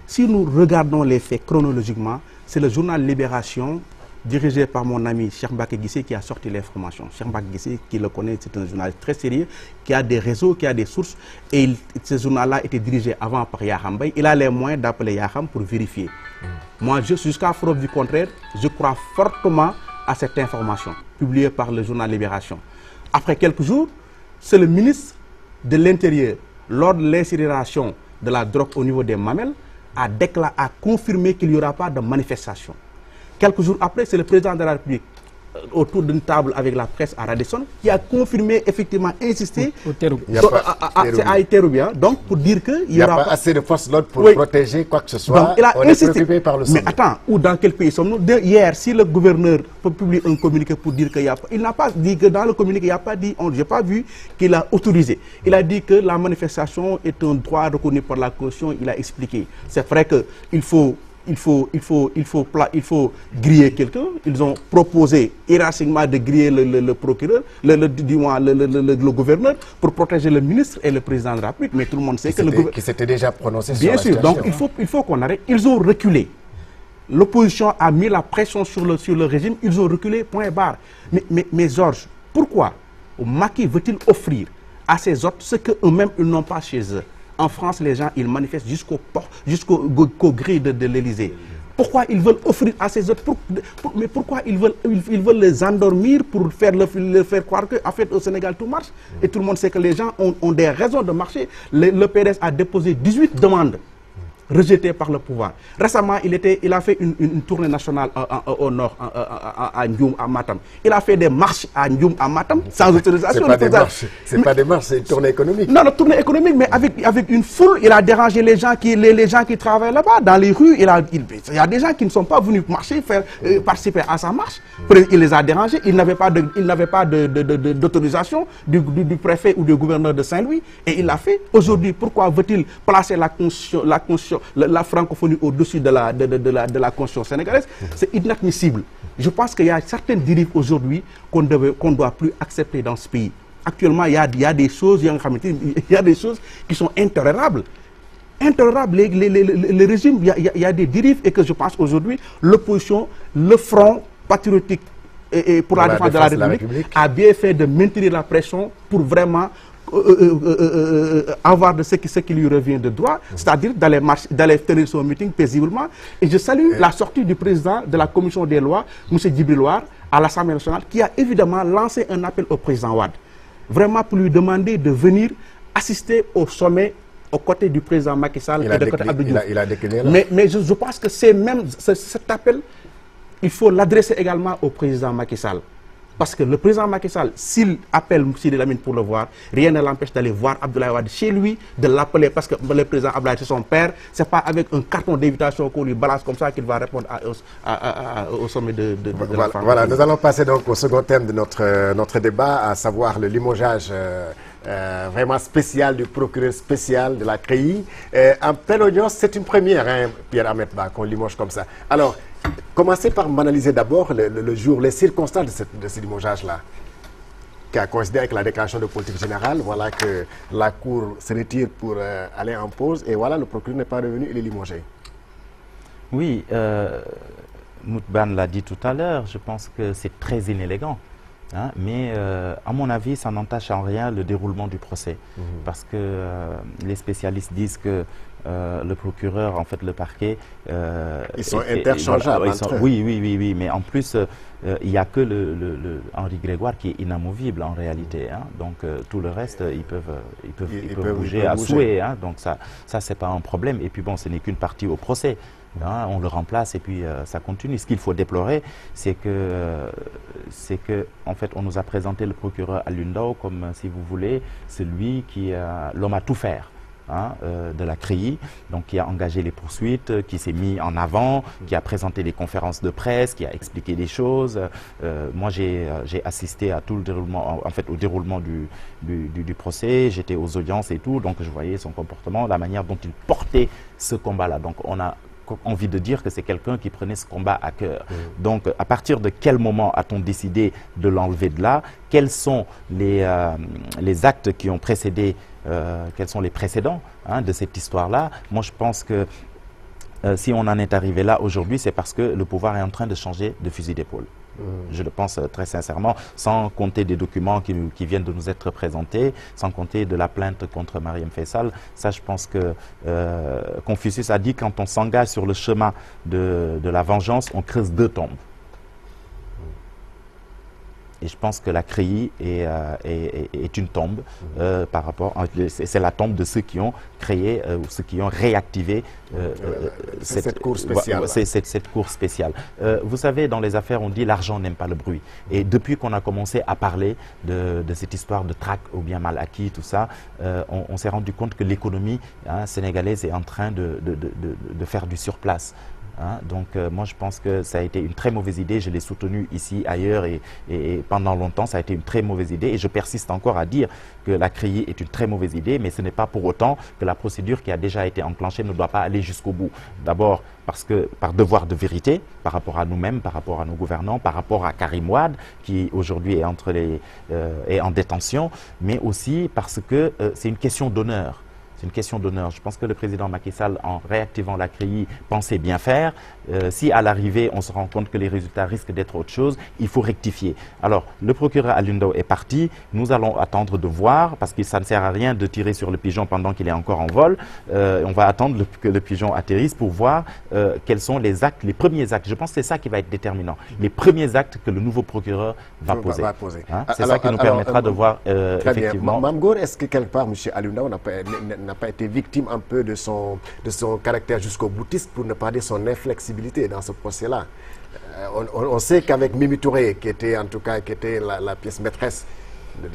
Si nous regardons les faits chronologiquement, c'est le journal Libération, dirigé par mon ami Cheikh Mbacké Guissé, qui a sorti l'information. Cheikh Mbacké Guissé, qui le connaît, c'est un journaliste très sérieux, qui a des réseaux, qui a des sources. Et ce journal-là était dirigé avant par Yaham Bay. Il a les moyens d'appeler Yaham pour vérifier. Moi, jusqu'à preuve du contraire, je crois fortement à cette information, publiée par le journal Libération. Après quelques jours, c'est le ministre de l'Intérieur, lors de l'incinération de la drogue au niveau des Mamelles, a confirmé qu'il n'y aura pas de manifestation. Quelques jours après, c'est le président de la République, autour d'une table avec la presse à Radisson, qui a confirmé, effectivement, insisté à Iterubia, donc pour dire qu'il n'y aura pas assez de force l'autre pour protéger quoi que ce soit. Donc, il a insisté. Préoccupé par le sommet. Mais attends, dans quel pays sommes-nous? Hier, si le gouverneur publie un communiqué pour dire qu'il n'y a pas, il n'a pas dit que dans le communiqué, il n'y a pas dit, je n'ai pas vu qu'il a autorisé. Il a dit que la manifestation est un droit reconnu par la Constitution, il a expliqué. C'est vrai qu'il faut griller quelqu'un. Ils ont proposé hiérarchiquement de griller le procureur, le gouverneur, pour protéger le ministre et le président de la République. Mais tout le monde sait que le gouverneur... Qui s'était déjà prononcé sur Bien la sûr, situation, donc il faut qu'on arrête. Ils ont reculé. L'opposition a mis la pression sur le régime. Ils ont reculé, point barre. Mais Georges, pourquoi Macky veut-il offrir à ses hôtes ce qu'eux-mêmes ils n'ont pas chez eux? En France, les gens, ils manifestent jusqu'au grille de l'Élysée. Pourquoi ils veulent offrir à ces autres mais pourquoi ils veulent les endormir pour leur faire croire qu'en fait, au Sénégal, tout marche? Et tout le monde sait que les gens ont des raisons de marcher. Le PDS a déposé 18 demandes rejetées par le pouvoir. Récemment, il a fait une tournée nationale au nord, à Ndioum, à Matam. Il a fait des marches à Ndioum, à Matam, sans autorisation. C'est pas des marches, c'est une tournée économique. Non, la tournée économique, mais avec une foule, il a dérangé les gens qui travaillent là-bas, dans les rues. Il y a des gens qui ne sont pas venus marcher, participer à sa marche. Il les a dérangés. Il n'avait pas d'autorisation du préfet ou du gouverneur de Saint-Louis. Et il l'a fait. Aujourd'hui, pourquoi veut-il placer la francophonie au-dessus de la Constitution sénégalaise? C'est inadmissible. Je pense qu'il y a certaines dérives aujourd'hui qu'on ne doit plus accepter dans ce pays. Actuellement, il y a des choses qui sont intolérables. Le régime, il y a des dérives et que je pense aujourd'hui, l'opposition, le front patriotique et pour la défense de la République a bien fait de maintenir la pression pour vraiment avoir de ce qui lui revient de droit, c'est-à-dire d'aller tenir son meeting paisiblement. Et je salue la sortie du président de la commission des lois, M. Djibrilouar, à l'Assemblée nationale, qui a évidemment lancé un appel au président Wade, vraiment pour lui demander de venir assister au sommet aux côtés du président Macky Sall et de côté Abdou Diouf. Il a décliné là. Mais je pense que cet appel, il faut l'adresser également au président Macky Sall. Parce que le président Macky Sall, s'il appelle Sidi Lamine pour le voir, rien ne l'empêche d'aller voir Abdoulaye Wade chez lui, de l'appeler, parce que le président Abdoulaye, c'est son père. Ce n'est pas avec un carton d'invitation qu'on lui balance comme ça qu'il va répondre au sommet de la France. Voilà, nous allons passer donc au second thème de notre débat, à savoir le limogeage vraiment spécial du procureur spécial de la CREI. En pleine audience, c'est une première, hein, Pierre Ahmed Ba, qu'on limoge comme ça. Alors, commencez par m'analyser d'abord le jour, les circonstances de ce limogeage-là, qui a coïncidé avec la déclaration de politique générale. Voilà que la Cour se retire pour aller en pause et voilà, le procureur n'est pas revenu, il est limogé. Oui, Moutban l'a dit tout à l'heure, je pense que c'est très inélégant. Hein, mais à mon avis, ça n'entache en rien le déroulement du procès. Parce que les spécialistes disent que le procureur, en fait le parquet... ils sont interchangeables entre eux. Oui, mais en plus, il n'y a que Henri Grégoire qui est inamovible en réalité. Hein, donc tout le reste, ils peuvent bouger à souhait. Hein, donc ça c'est pas un problème. Et puis bon, ce n'est qu'une partie au procès. Hein, on le remplace et puis ça continue. Ce qu'il faut déplorer, c'est que en fait, on nous a présenté le procureur Alioune Ndao comme, si vous voulez, celui qui l'homme à tout faire. hein, de la CREI, donc qui a engagé les poursuites, qui s'est mis en avant, qui a présenté des conférences de presse, qui a expliqué des choses. Moi, j'ai assisté à tout le déroulement, en fait, au déroulement du procès. J'étais aux audiences et tout, donc je voyais son comportement, la manière dont il portait ce combat-là. Donc, on a envie de dire que c'est quelqu'un qui prenait ce combat à cœur. Donc, à partir de quel moment a-t-on décidé de l'enlever de là? Quels sont les actes qui ont précédé, quels sont les précédents, hein, de cette histoire-là? Moi, je pense que si on en est arrivé là aujourd'hui, c'est parce que le pouvoir est en train de changer de fusil d'épaule. Je le pense très sincèrement, sans compter des documents qui viennent de nous être présentés, sans compter de la plainte contre Marième Faye Sall. Ça, je pense que Confucius a dit, quand on s'engage sur le chemin de la vengeance, on creuse 2 tombes. Et je pense que la CREI est une tombe par rapport, c'est la tombe de ceux qui ont créé ou ceux qui ont réactivé cette cour spéciale. Cette cour spéciale. Vous savez, dans les affaires, on dit l'argent n'aime pas le bruit. Et depuis qu'on a commencé à parler de cette histoire de traque ou bien mal acquis, tout ça, on s'est rendu compte que l'économie, hein, sénégalaise est en train de faire du surplace. Hein, donc moi je pense que ça a été une très mauvaise idée, je l'ai soutenu ici, ailleurs et pendant longtemps ça a été une très mauvaise idée et je persiste encore à dire que la CREI est une très mauvaise idée, mais ce n'est pas pour autant que la procédure qui a déjà été enclenchée ne doit pas aller jusqu'au bout. D'abord parce que par devoir de vérité par rapport à nous-mêmes, par rapport à nos gouvernants, par rapport à Karim Wade qui aujourd'hui est en détention, mais aussi parce que c'est une question d'honneur. C'est une question d'honneur. Je pense que le président Macky Sall, en réactivant la CREI, pensait bien faire. Si à l'arrivée, on se rend compte que les résultats risquent d'être autre chose, il faut rectifier. Alors, le procureur Alioune Ndao est parti. Nous allons attendre de voir, parce que ça ne sert à rien de tirer sur le pigeon pendant qu'il est encore en vol. On va attendre que le pigeon atterrisse pour voir quels sont les actes, les premiers actes. Je pense que c'est ça qui va être déterminant. Les premiers actes que le nouveau procureur va poser. Hein? C'est ça qui nous permettra de voir effectivement... Mame Gor, est-ce que quelque part, M. Alioune Ndao n'a pas été victime un peu de son caractère jusqu'au boutiste, pour ne pas dire son inflexibilité dans ce procès-là? On sait qu'avec Mimi Touré, qui était en tout cas la pièce maîtresse de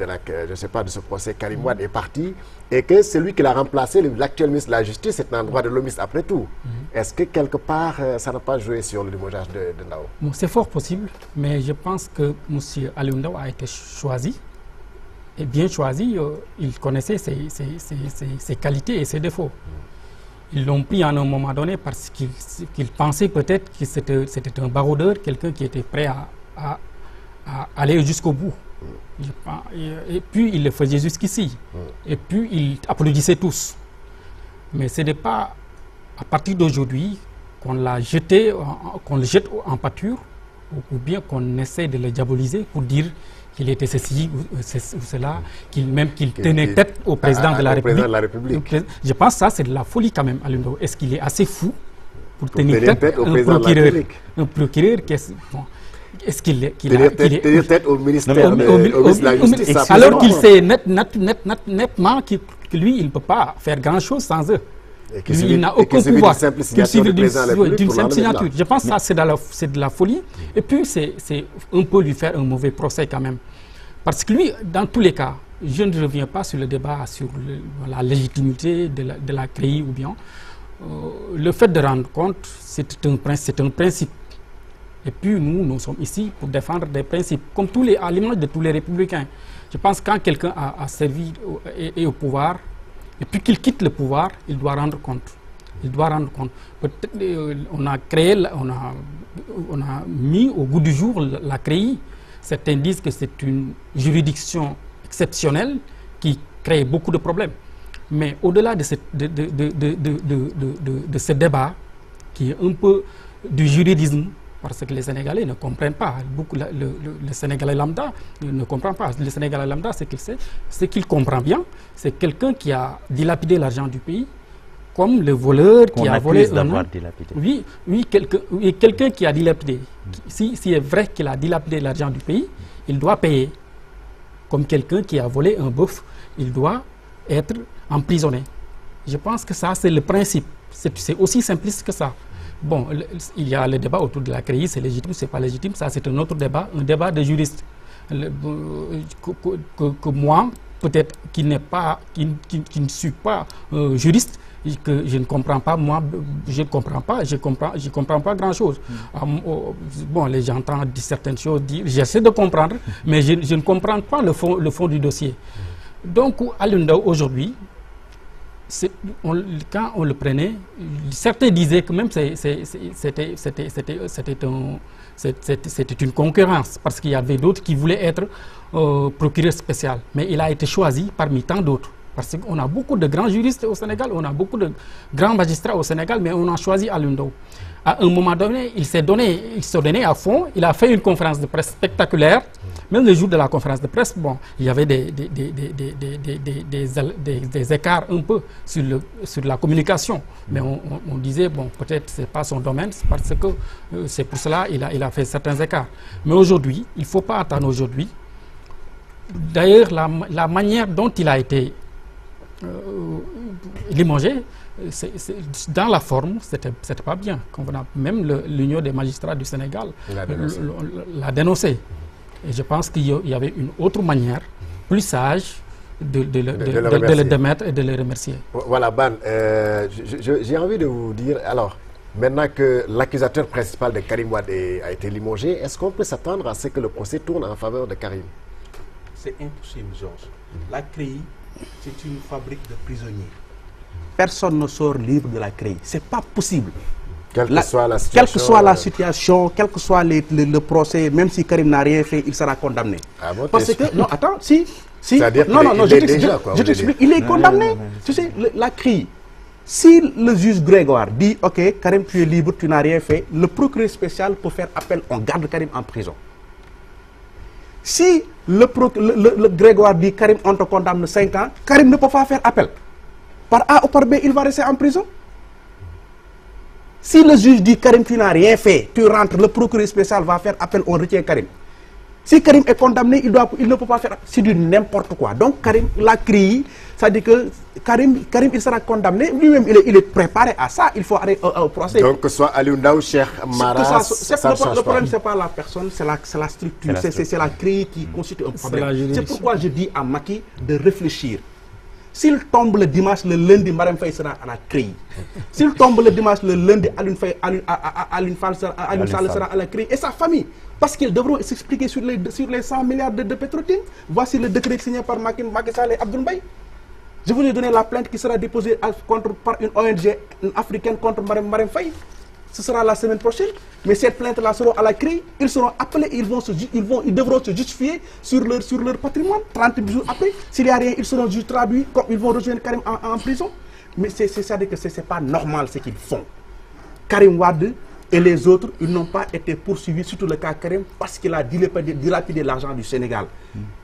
ce procès, Karim Wade est parti, et que celui qui l'a remplacé, l'actuel ministre de la Justice, c'est un droit de l'homiste après tout. Est-ce que quelque part, ça n'a pas joué sur le limogeage de Ndao? Bon, c'est fort possible, mais je pense que M. Alioune Ndao a été choisi. Et bien choisi, il connaissait ses qualités et ses défauts. Ils l'ont pris à un moment donné parce qu'ils pensaient peut-être que c'était un baroudeur, quelqu'un qui était prêt à aller jusqu'au bout. Et puis il le faisait jusqu'ici. Et puis il applaudissait tous. Mais ce n'est pas à partir d'aujourd'hui qu'on le jette en pâture, ou bien qu'on essaie de le diaboliser pour dire qu'il était ceci ou cela, qu'il tenait tête au président de la République. Je pense que ça, c'est de la folie quand même, Alioune Ndao. Est-ce qu'il est assez fou pour tenir tête au président de la République? Un procureur, est-ce qu'il est... Tenir tête au ministère de la Justice. Alors qu'il sait nettement que lui, il ne peut pas faire grand-chose sans eux. Il n'a aucun pouvoir qu'il suive d'une simple signature. Je pense que ça, c'est de la folie. Et puis, c'est un peu lui faire un mauvais procès quand même. Parce que lui, dans tous les cas, je ne reviens pas sur le débat sur la légitimité de la CREI ou bien. Le fait de rendre compte, c'est un principe. Et puis, nous sommes ici pour défendre des principes, comme à l'image de tous les républicains. Je pense que quand quelqu'un a servi et est au pouvoir, et puis qu'il quitte le pouvoir, il doit rendre compte. Il doit rendre compte. On a mis au goût du jour la CREI. Certains disent que c'est une juridiction exceptionnelle qui crée beaucoup de problèmes. Mais au-delà de ce débat, qui est un peu du juridisme, parce que les Sénégalais ne comprennent pas. Le Sénégalais lambda ne comprend pas. Le Sénégalais lambda, ce qu'il comprend bien, c'est quelqu'un qui a dilapidé l'argent du pays, comme le voleur qui a volé dilapidé. Oui, quelqu'un qui a dilapidé. Si est vrai qu'il a dilapidé l'argent du pays, il doit payer. Comme quelqu'un qui a volé un bœuf, il doit être emprisonné. Je pense que ça, c'est le principe. C'est aussi simpliste que ça. Bon, il y a le débat autour de la CREI, c'est légitime, c'est pas légitime, ça c'est un autre débat, un débat de juristes. Que moi, peut-être qui ne suis pas juriste, et que je ne comprends pas, moi, je ne comprends pas, je comprends pas grand-chose. Bon, les gens entendent certaines choses, j'essaie de comprendre, mais je ne comprends pas le fond du dossier. Donc, Aliou Ndao, aujourd'hui, quand on le prenait, certains disaient que même c'était une concurrence, parce qu'il y avait d'autres qui voulaient être procureur spécial. Mais il a été choisi parmi tant d'autres. Parce qu'on a beaucoup de grands juristes au Sénégal, on a beaucoup de grands magistrats au Sénégal, mais on a choisi Aliou Ndao. À un moment donné, il s'est donné à fond, il a fait une conférence de presse spectaculaire. Même le jour de la conférence de presse, bon, il y avait des écarts un peu sur la communication. Mais on disait, bon, peut-être ce n'est pas son domaine, parce que c'est pour cela qu'il a fait certains écarts. Mais aujourd'hui, il ne faut pas attendre aujourd'hui. D'ailleurs, la manière dont il a été limogé, dans la forme, c'était pas bien. Même l'Union des magistrats du Sénégal l'a dénoncé. Et je pense qu'il y avait une autre manière, plus sage, de le démettre et de le remercier. Voilà, Ban, j'ai envie de vous dire, alors, maintenant que l'accusateur principal de Karim Wade a été limogé, est-ce qu'on peut s'attendre à ce que le procès tourne en faveur de Karim? C'est impossible, Georges. La CREI, c'est une fabrique de prisonniers. Personne ne sort libre de la CREI. Ce n'est pas possible. Quelle que soit la situation, quel que soit le procès, même si Karim n'a rien fait, il sera condamné. Ah bon, parce que, non, attends, si. Non, je t'explique, il est condamné. Tu sais, la CREI, si le juge Grégoire dit, ok, Karim, tu es libre, tu n'as rien fait, le procureur spécial peut faire appel, on garde Karim en prison. Si le Grégoire dit, Karim, on te condamne 5 ans, Karim ne peut pas faire appel. Par A ou par B, il va rester en prison. Si le juge dit Karim, tu n'as rien fait, tu rentres, le procureur spécial va faire appel, on retient Karim. Si Karim est condamné, il ne peut pas faire appel. C'est du n'importe quoi. Donc Karim, la CREI, ça dit que Karim, il sera condamné. Lui-même, il est préparé à ça. Il faut aller au procès. Donc que ce soit Aliou Ndao, Cheikh Mara, le problème, ce n'est pas la personne, c'est la structure. C'est la CREI qui constitue un problème. C'est pourquoi je dis à Macky de réfléchir. S'il tombe le dimanche, le lundi, Marème Faye sera à la CREI. S'il tombe le dimanche, le lundi, Aliou Sall sera à la CREI et sa famille. Parce qu'ils devront s'expliquer sur les 100 milliards de Petrotim. Voici le décret signé par Macky Sall et Abdoul Mbaye. Je vous ai donné la plainte qui sera déposée par une ONG africaine contre Marème Faye. Ce sera la semaine prochaine. Mais cette plainte-là sera à la CREI. Ils seront appelés, ils devront se justifier sur leur patrimoine. 30 jours après, s'il n'y a rien, ils seront juste traduits, comme ils vont rejoindre Karim en prison. Mais c'est-à-dire que ce n'est pas normal ce qu'ils font. Karim Wade et les autres, ils n'ont pas été poursuivis, surtout le cas Karim, parce qu'il a dilapidé l'argent du Sénégal.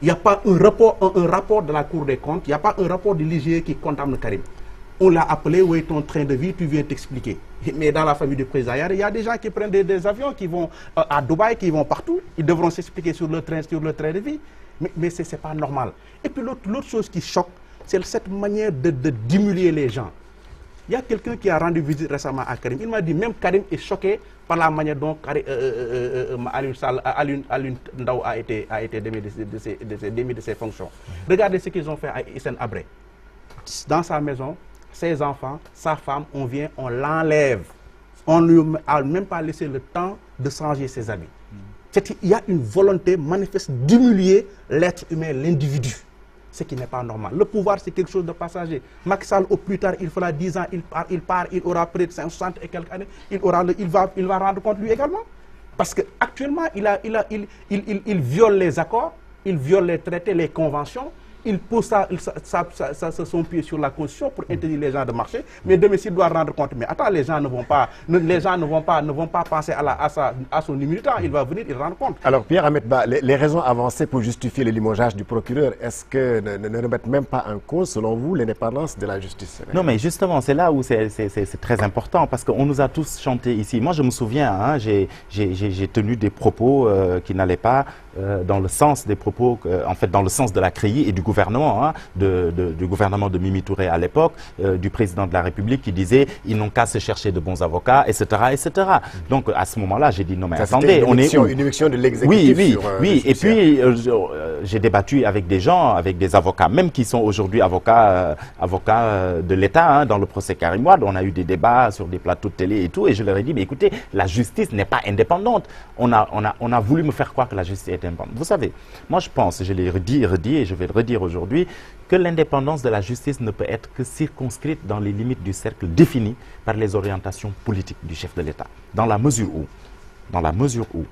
Il n'y a pas un rapport de la Cour des comptes, il n'y a pas un rapport de l'IGE qui condamne Karim. On l'a appelé, où est ton train de vie, tu viens t'expliquer. Mais dans la famille du président, il y a des gens qui prennent des avions, qui vont à Dubaï, qui vont partout. Ils devront s'expliquer sur le train de vie. Mais ce n'est pas normal. Et puis l'autre chose qui choque, c'est cette manière d'humilier les gens. Il y a quelqu'un qui a rendu visite récemment à Karim. Il m'a dit, même Karim est choqué par la manière dont Aliou Ndao a été démis de ses fonctions. Regardez ce qu'ils ont fait à Hissène Habré. Dans sa maison, ses enfants, sa femme, on vient, on l'enlève. On ne lui a même pas laissé le temps de changer ses habits. Il y a une volonté manifeste d'humilier l'être humain, l'individu. Ce qui n'est pas normal. Le pouvoir, c'est quelque chose de passager. Macky Sall, au plus tard, il fera 10 ans, il part, il aura près de 60 et quelques années, il va rendre compte lui également. Parce qu'actuellement, il viole les accords, il viole les traités, les conventions, il pose son pied sur la Constitution pour interdire les gens de marcher. Mais demain, s'il doit rendre compte, mais attends, les gens ne vont pas passer à son militant. Il va venir, il rend compte. Alors, Pierre Ahmed Ba, les raisons avancées pour justifier le limogeage du procureur, est-ce que ne remettent même pas en cause, selon vous, l'indépendance de la justice? Non, mais justement, c'est là où c'est très important, parce qu'on nous a tous chanté ici. Moi, je me souviens, hein, j'ai tenu des propos qui n'allaient pas dans le sens des propos, en fait dans le sens de la CREI et du gouvernement, hein, du gouvernement de Mimi Touré à l'époque, du président de la République qui disait ils n'ont qu'à se chercher de bons avocats, etc. etc. Donc à ce moment-là, j'ai dit non mais Ça, attendez, on est où? une émission de l'exécutif. Oui. Et puis j'ai débattu avec des gens, avec des avocats, même qui sont aujourd'hui avocats de l'État, hein, dans le procès Karim Wade. On a eu des débats sur des plateaux de télé et tout, et je leur ai dit mais écoutez, la justice n'est pas indépendante. On a voulu me faire croire que la justice est indépendante. Vous savez, moi je pense, je l'ai redit et je vais le redire aujourd'hui, que l'indépendance de la justice ne peut être que circonscrite dans les limites du cercle défini par les orientations politiques du chef de l'État. Dans la mesure où,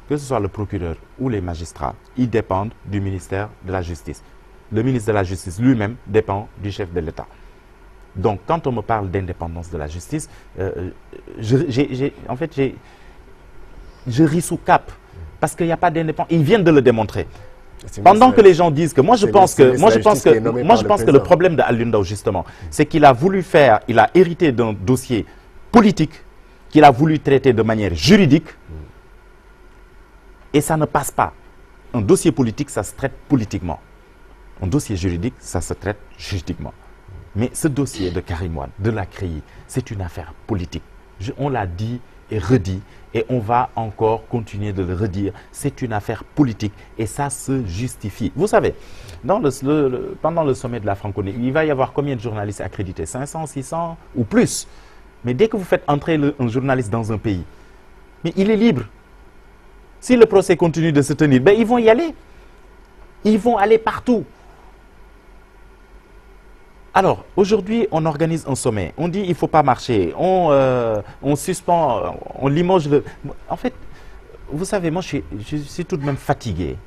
que ce soit le procureur ou les magistrats, ils dépendent du ministère de la Justice. Le ministre de la Justice lui-même dépend du chef de l'État. Donc, quand on me parle d'indépendance de la justice, en fait, je ris sous cap. Parce qu'il n'y a pas d'indépendance. Ils viennent de le démontrer. Pendant que les gens disent que... Moi, je pense que le problème de Alioune Ndao, justement, c'est qu'il a voulu faire... Il a hérité d'un dossier politique qu'il a voulu traiter de manière juridique. Et ça ne passe pas. Un dossier politique, ça se traite politiquement. Un dossier juridique, ça se traite juridiquement. Mais ce dossier de Karim Wade, de la CREI, c'est une affaire politique. On l'a dit et redit, et on va encore continuer de le redire. C'est une affaire politique, et ça se justifie. Vous savez, pendant le sommet de la francophonie, il va y avoir combien de journalistes accrédités? 500, 600 ou plus? Mais dès que vous faites entrer un journaliste dans un pays, mais il est libre. Si le procès continue de se tenir, ben ils vont y aller. Ils vont aller partout. Alors, aujourd'hui, on organise un sommet. On dit qu'il ne faut pas marcher. On suspend, on limoge le... En fait, vous savez, moi, je suis tout de même fatigué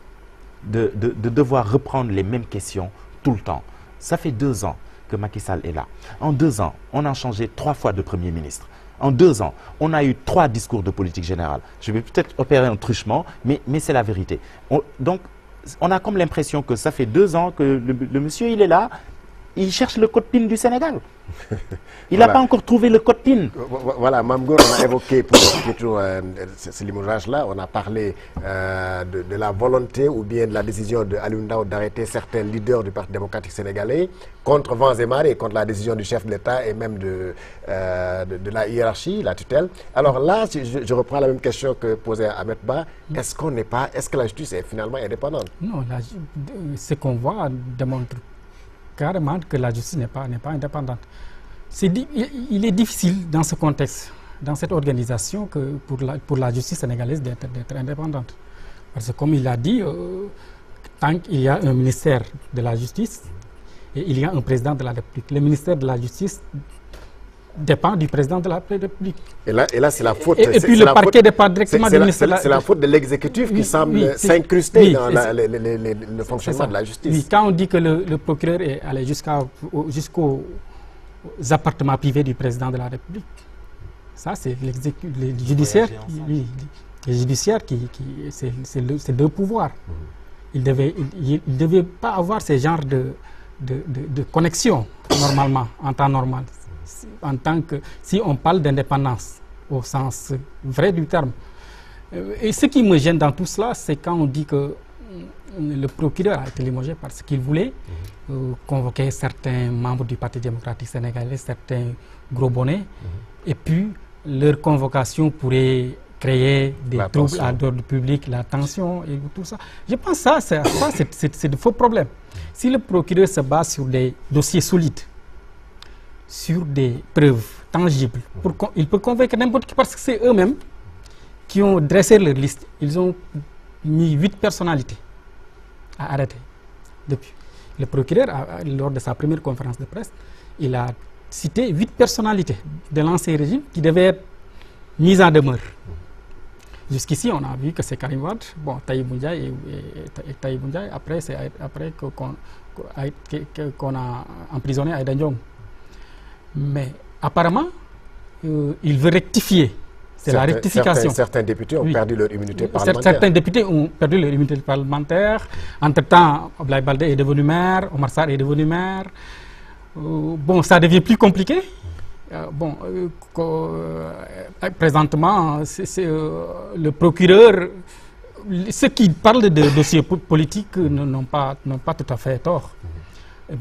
de devoir reprendre les mêmes questions tout le temps. Ça fait 2 ans que Macky Sall est là. En 2 ans, on a changé 3 fois de Premier ministre. En 2 ans, on a eu 3 discours de politique générale. Je vais peut-être opérer un truchement, mais c'est la vérité. Donc, on a comme l'impression que ça fait 2 ans que le monsieur, il est là. Il cherche le code PIN du Sénégal. Il n'a pas encore trouvé le code PIN. Voilà, Mamgour, on a évoqué pour ce limogeage-là, on a parlé de la volonté ou bien de la décision de Alioune Ndao d'arrêter certains leaders du Parti démocratique sénégalais contre vents et marées, contre la décision du chef de l'État et même de la hiérarchie, la tutelle. Alors là, je reprends la même question que posait Ahmed Ba. Est-ce que la justice est finalement indépendante? Non, ce qu'on voit démontre carrément que la justice n'est pas indépendante. Il est difficile dans ce contexte, dans cette organisation, que pour la justice sénégalaise d'être indépendante. Parce que comme il a dit, tant qu'il y a un ministère de la justice et il y a un président de la République, le ministère de la justice dépend du président de la République. Et là c'est la faute. Et puis le parquet dépend directement du ministère de la Justique. C'est la faute de l'exécutif qui semble s'incruster dans le fonctionnement de la justice. Oui, quand on dit que le procureur est allé jusqu'aux appartements privés du président de la République, ça c'est le judiciaire. Oui, le judiciaire c'est 2 pouvoirs. Il ne devait pas avoir ce genre de connexion normalement, en temps normal. En tant que, si on parle d'indépendance au sens vrai du terme. Et ce qui me gêne dans tout cela, c'est quand on dit que le procureur a été limogé parce qu'il voulait convoquer certains membres du Parti démocratique sénégalais, certains gros bonnets, et puis leur convocation pourrait créer des troubles à l'ordre public, la tension et tout ça. Je pense que c'est de faux problèmes. Si le procureur se base sur des dossiers solides, sur des preuves tangibles, il peut convaincre n'importe qui parce que c'est eux-mêmes qui ont dressé leur liste. Ils ont mis 8 personnalités à arrêter depuis. Le procureur, lors de sa première conférence de presse, il a cité 8 personnalités de l'ancien régime qui devaient être mises en demeure. Jusqu'ici, on a vu que c'est Karim Wade, bon, Tahibou Ndiaye et Tahibou Ndiaye, après qu'on a emprisonné Aïda Ndiong. Mais apparemment, il veut rectifier. C'est la rectification. Certains députés ont perdu leur immunité parlementaire. Certains députés ont perdu leur immunité parlementaire. Entre-temps, Abdoulaye Baldé est devenu maire, Omar Sarr est devenu maire. Bon, ça devient plus compliqué. Présentement, le procureur ceux qui parlent de dossiers politiques n'ont pas tout à fait tort.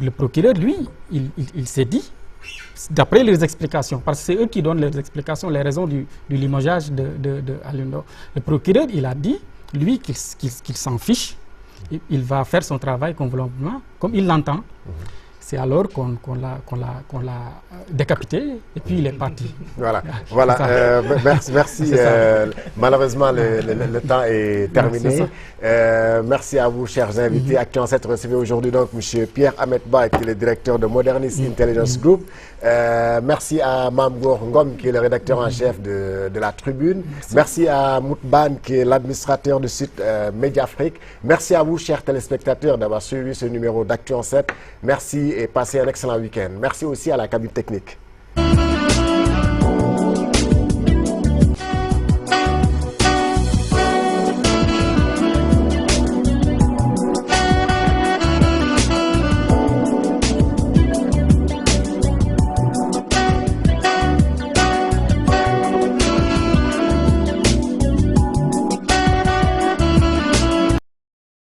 Le procureur, lui, il s'est dit, d'après les explications, parce que c'est eux qui donnent les explications, les raisons du limogeage de Alioune Ndao. Le procureur, il a dit, lui, qu'il s'en fiche. Il va faire son travail convenablement, comme il l'entend. C'est alors qu'on l'a décapité et puis il est parti. Voilà, voilà. Merci. Malheureusement, le temps est terminé. Merci à vous, chers invités. Actu en 7 recevez aujourd'hui donc M. Pierre Ahmed Ba, qui est le directeur de Modernist Intelligence Group. Merci à Mamgour Ngom, qui est le rédacteur en chef de la Tribune. Merci à Moutban, qui est l'administrateur du site Mediafrique. Merci à vous, chers téléspectateurs, d'avoir suivi ce numéro d'Actu en 7. Merci et passez un excellent week-end. Merci aussi à la cabine technique.